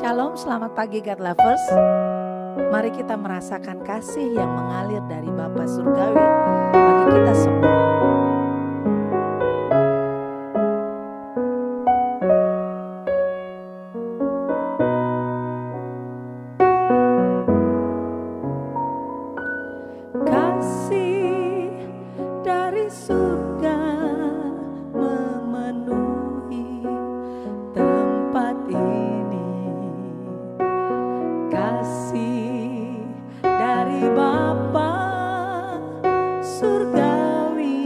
Shalom, selamat pagi God Lovers. Mari kita merasakan kasih yang mengalir dari Bapa Surgawi bagi kita semua. Kasih dari surga memenuhi tempat ini. Kasih dari Bapa Surgawi,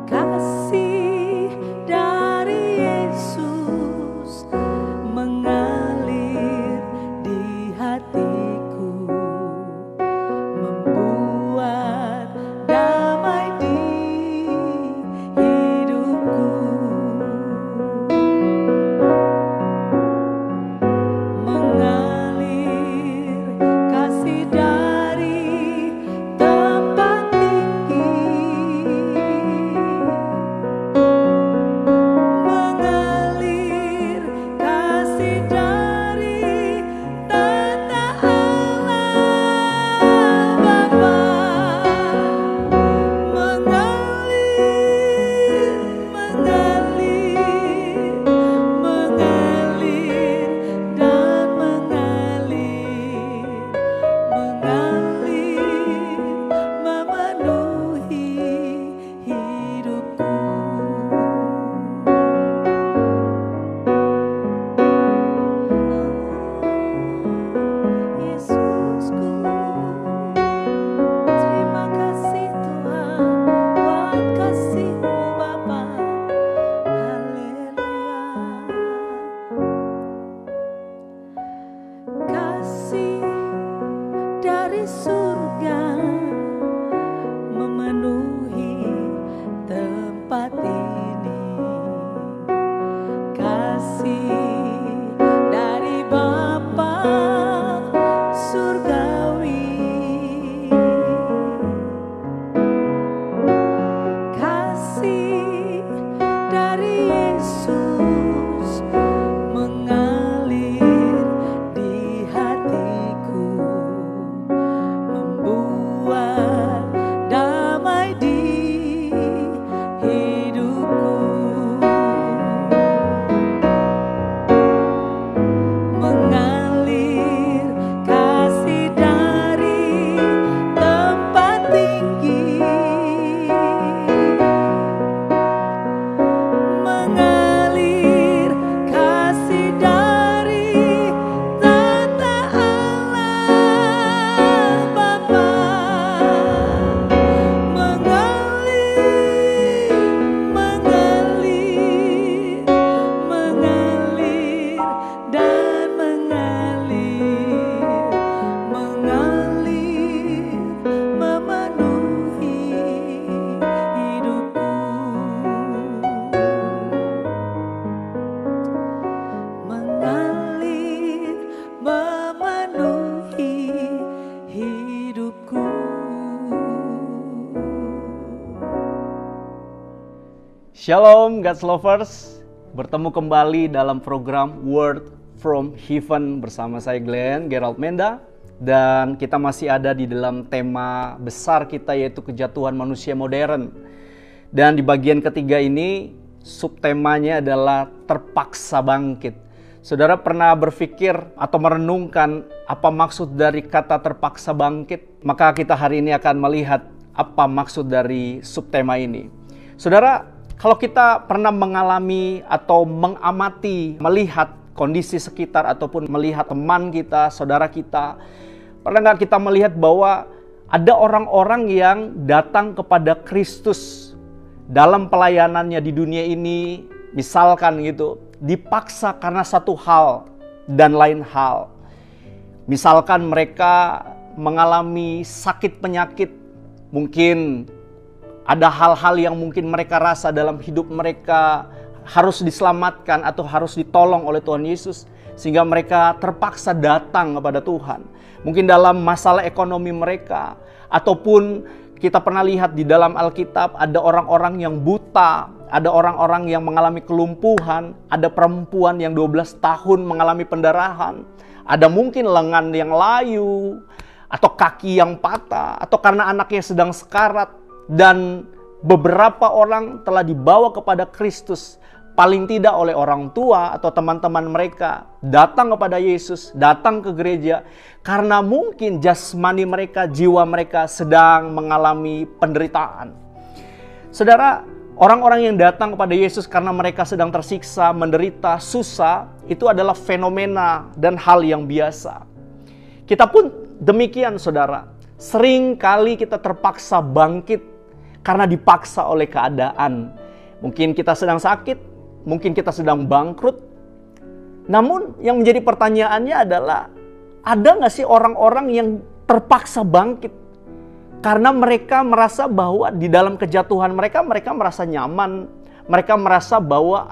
kasih dari Yesus mengalir di hatiku, membuat damai di hidupku. Dari surga memenuhi tempat ini, kasih dari Bapa Surgawi, kasih dari Yesus mengalir di hatiku, Shalom God's Lovers, bertemu kembali dalam program Word from Heaven bersama saya Glenn Gerald Menda. Dan kita masih ada di dalam tema besar kita, yaitu kejatuhan manusia modern. Dan di bagian ketiga ini subtemanya adalah terpaksa bangkit. Saudara pernah berpikir atau merenungkan apa maksud dari kata terpaksa bangkit? Maka kita hari ini akan melihat apa maksud dari subtema ini. Saudara, kalau kita pernah mengalami atau mengamati, melihat kondisi sekitar ataupun melihat teman kita, saudara kita, pernah nggak kita melihat bahwa ada orang-orang yang datang kepada Kristus dalam pelayanannya di dunia ini, misalkan gitu, dipaksa karena satu hal dan lain hal. Misalkan mereka mengalami sakit penyakit, mungkin ada hal-hal yang mungkin mereka rasa dalam hidup mereka harus diselamatkan atau harus ditolong oleh Tuhan Yesus, sehingga mereka terpaksa datang kepada Tuhan. Mungkin dalam masalah ekonomi mereka, ataupun kita pernah lihat di dalam Alkitab ada orang-orang yang buta, ada orang-orang yang mengalami kelumpuhan, ada perempuan yang 12 tahun mengalami pendarahan, ada mungkin lengan yang layu, atau kaki yang patah, atau karena anaknya sedang sekarat. Dan beberapa orang telah dibawa kepada Kristus, paling tidak oleh orang tua atau teman-teman mereka, datang kepada Yesus, datang ke gereja, karena mungkin jasmani mereka, jiwa mereka sedang mengalami penderitaan. Saudara, orang-orang yang datang kepada Yesus karena mereka sedang tersiksa, menderita, susah, itu adalah fenomena dan hal yang biasa. Kita pun demikian, saudara. Sering kali kita terpaksa bangkit karena dipaksa oleh keadaan. Mungkin kita sedang sakit, mungkin kita sedang bangkrut. Namun yang menjadi pertanyaannya adalah, ada nggak sih orang-orang yang terpaksa bangkit? Karena mereka merasa bahwa di dalam kejatuhan mereka merasa nyaman. Mereka merasa bahwa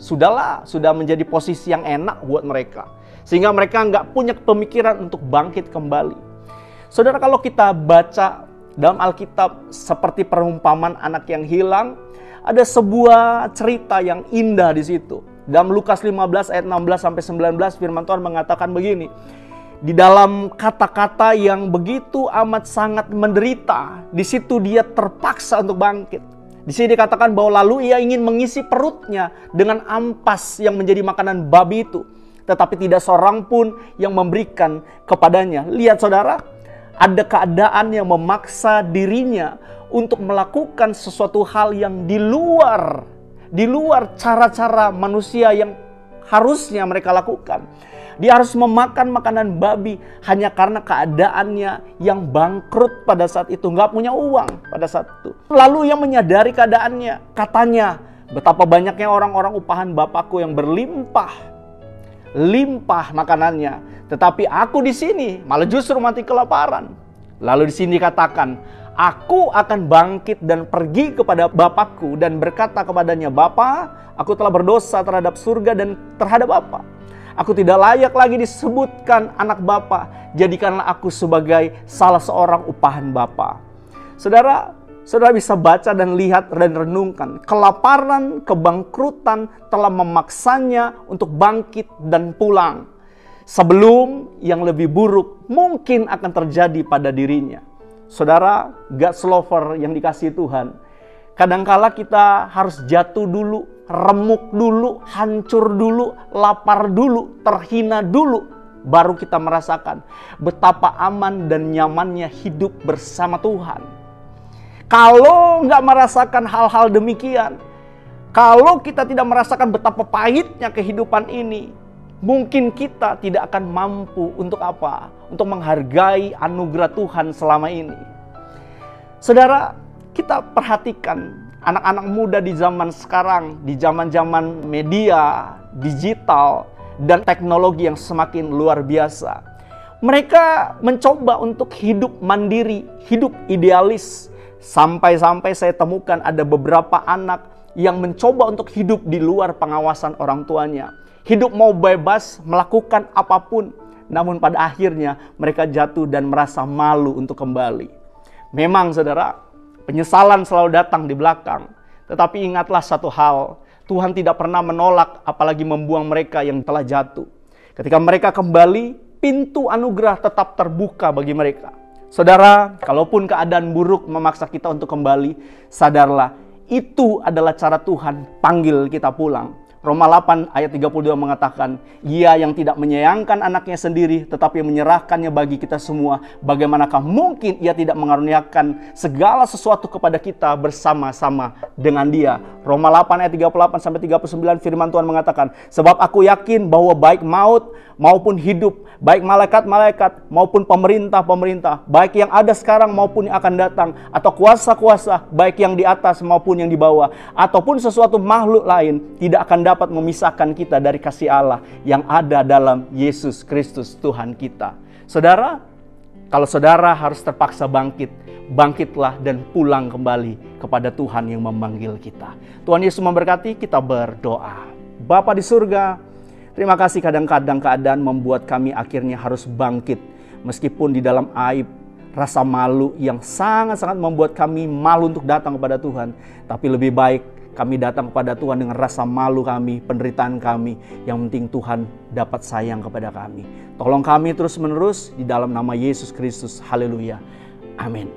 sudahlah, sudah menjadi posisi yang enak buat mereka. Sehingga mereka nggak punya pemikiran untuk bangkit kembali. Saudara, kalau kita baca dalam Alkitab seperti perumpamaan anak yang hilang, ada sebuah cerita yang indah di situ. Dalam Lukas 15 ayat 16 sampai 19 firman Tuhan mengatakan begini. Di dalam kata-kata yang begitu amat sangat menderita, di situ dia terpaksa untuk bangkit. Di sini dikatakan bahwa lalu ia ingin mengisi perutnya dengan ampas yang menjadi makanan babi itu, tetapi tidak seorang pun yang memberikan kepadanya. Lihat saudara, ada keadaan yang memaksa dirinya untuk melakukan sesuatu hal yang di luar cara-cara manusia yang harusnya mereka lakukan. Dia harus memakan makanan babi hanya karena keadaannya yang bangkrut pada saat itu, nggak punya uang pada saat itu. Lalu yang menyadari keadaannya, katanya, betapa banyaknya orang-orang upahan Bapakku yang berlimpah makanannya, tetapi aku di sini malah justru mati kelaparan. Lalu di sini dikatakan, aku akan bangkit dan pergi kepada Bapakku dan berkata kepadanya, Bapa, aku telah berdosa terhadap surga dan terhadap Bapa. Aku tidak layak lagi disebutkan anak Bapa. Jadikanlah aku sebagai salah seorang upahan Bapa. Saudara bisa baca dan lihat dan renungkan. Kelaparan, kebangkrutan telah memaksanya untuk bangkit dan pulang. Sebelum yang lebih buruk mungkin akan terjadi pada dirinya. Saudara, God's lover yang dikasihi Tuhan, kadangkala kita harus jatuh dulu, remuk dulu, hancur dulu, lapar dulu, terhina dulu, baru kita merasakan betapa aman dan nyamannya hidup bersama Tuhan. Kalau nggak merasakan hal-hal demikian, kalau kita tidak merasakan betapa pahitnya kehidupan ini, mungkin kita tidak akan mampu untuk apa? Untuk menghargai anugerah Tuhan selama ini. Saudara, kita perhatikan anak-anak muda di zaman sekarang, di zaman-zaman media, digital, dan teknologi yang semakin luar biasa. Mereka mencoba untuk hidup mandiri, hidup idealis. Sampai-sampai saya temukan ada beberapa anak yang mencoba untuk hidup di luar pengawasan orang tuanya. Hidup mau bebas, melakukan apapun. Namun pada akhirnya mereka jatuh dan merasa malu untuk kembali. Memang saudara, penyesalan selalu datang di belakang. Tetapi ingatlah satu hal, Tuhan tidak pernah menolak apalagi membuang mereka yang telah jatuh. Ketika mereka kembali, pintu anugerah tetap terbuka bagi mereka. Saudara, kalaupun keadaan buruk memaksa kita untuk kembali, sadarlah, itu adalah cara Tuhan panggil kita pulang. Roma 8 ayat 32 mengatakan, Ia yang tidak menyayangkan anaknya sendiri, tetapi menyerahkannya bagi kita semua, bagaimanakah mungkin Ia tidak mengaruniakan segala sesuatu kepada kita bersama-sama dengan Dia. Roma 8 ayat 38-39 firman Tuhan mengatakan, sebab aku yakin bahwa baik maut maupun hidup, baik malaikat-malaikat maupun pemerintah-pemerintah, baik yang ada sekarang maupun yang akan datang, atau kuasa-kuasa, baik yang di atas maupun yang di bawah, ataupun sesuatu makhluk lain, tidak akan dapat memisahkan kita dari kasih Allah yang ada dalam Yesus Kristus Tuhan kita. Saudara, kalau saudara harus terpaksa bangkit, bangkitlah dan pulang kembali kepada Tuhan yang memanggil kita. Tuhan Yesus memberkati, kita berdoa. Bapa di surga, terima kasih kadang-kadang keadaan membuat kami akhirnya harus bangkit. Meskipun di dalam aib, rasa malu yang sangat-sangat membuat kami malu untuk datang kepada Tuhan. Tapi lebih baik kami datang kepada Tuhan dengan rasa malu kami, penderitaan kami. Yang penting Tuhan dapat sayang kepada kami. Tolong kami terus-menerus di dalam nama Yesus Kristus. Haleluya. Amin.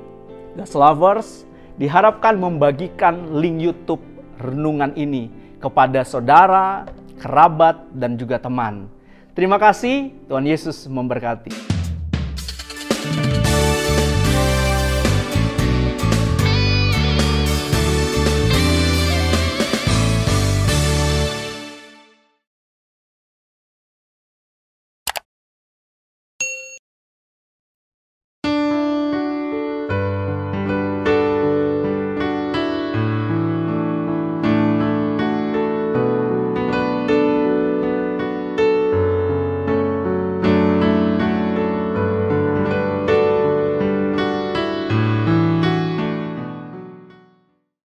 God's lovers, diharapkan membagikan link YouTube renungan ini kepada saudara, kerabat, dan juga teman. Terima kasih, Tuhan Yesus memberkati.